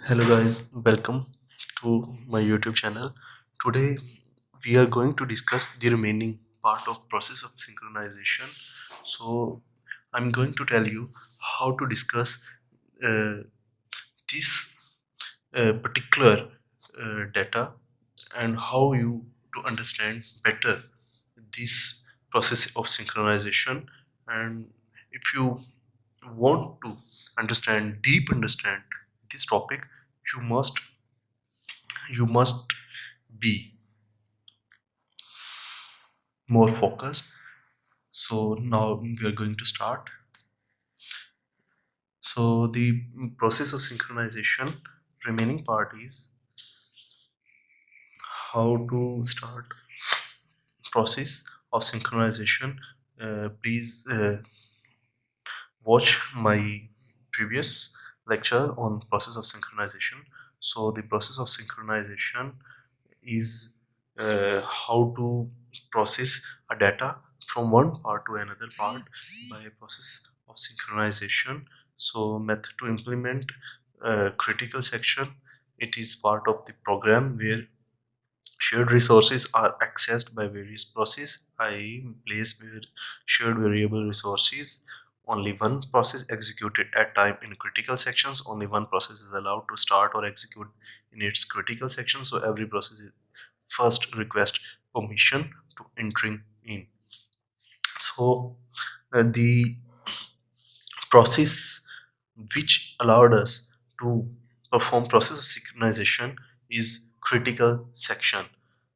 Hello guys, welcome to my YouTube channel. Today we are going to discuss the remaining part of process of synchronization. So I'm going to tell you how to discuss uh, this particular data and how you to understand better this process of synchronization. And if you want to understand this topic, you must be more focused. So now we are going to start. So the process of synchronization remaining part is how to start process of synchronization. Please watch my previous lecture on process of synchronization. So the process of synchronization is how to process a data from one part to another part by a process of synchronization. So method to implement critical section. It is part of the program where shared resources are accessed by various processes, i.e. place where shared variable resources. Only one process executed at time in critical sections. Only one process is allowed to start or execute in its critical section. So every process is first request permission to entering in. So the process which allowed us to perform process of synchronization is critical section.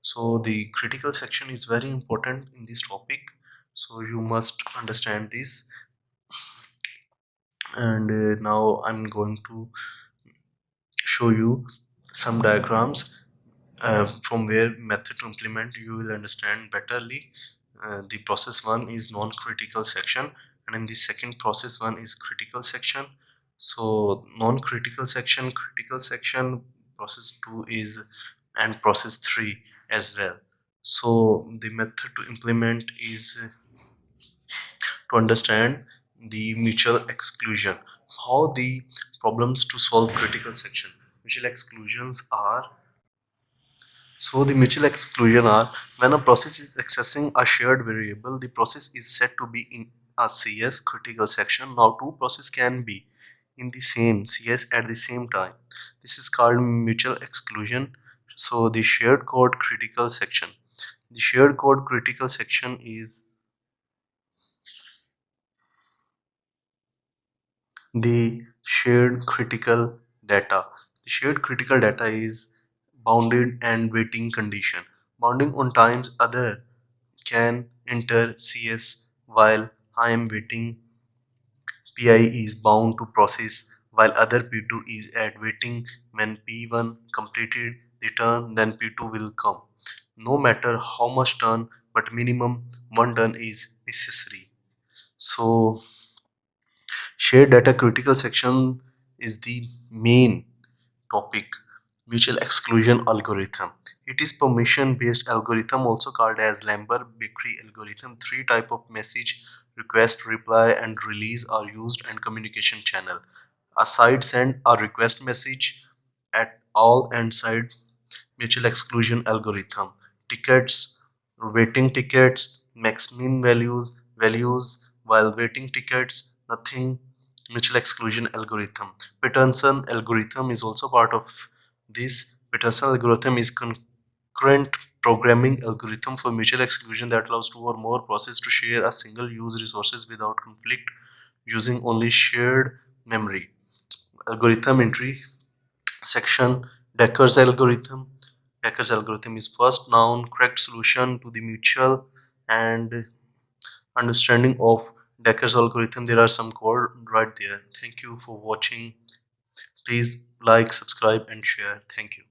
So the critical section is very important in this topic, so you must understand this. And now I'm going to show you some diagrams from where method to implement you will understand betterly. The process one is non-critical section, and in the second process one is critical section. So non-critical section, critical section, process 2 is, and process 3 as well. So the method to implement is to understand the mutual exclusion. How the problems to solve critical section. Mutual exclusions are, so the mutual exclusion are when a process is accessing a shared variable, the process is said to be in a CS critical section. Now two processes can be in the same CS at the same time. This is called mutual exclusion. So the shared code critical section. The shared code critical section is the shared critical data. The shared critical data is bounded and waiting condition. Bounding on times other can enter CS while I am waiting. PI is bound to process while other P2 is at waiting. When P1 completed the turn, then P2 will come. No matter how much turn, but minimum one turn is necessary. So shared data critical section is the main topic. Mutual exclusion algorithm. It is permission based algorithm, also called as Lambert-Bakery algorithm. Three type of message: request, reply and release are used, and communication channel. A side send a request message at all and side. Mutual exclusion algorithm. Tickets, waiting tickets, max min values while waiting tickets, nothing. Mutual exclusion algorithm. Peterson algorithm is also part of this. Peterson algorithm is concurrent programming algorithm for mutual exclusion that allows two or more processes to share a single use resources without conflict using only shared memory. Algorithm entry section. Decker's algorithm. Decker's algorithm is first noun correct solution to the mutual and understanding of Decker's algorithm. There are some code right there. Thank you for watching. Please like, subscribe and share. Thank you.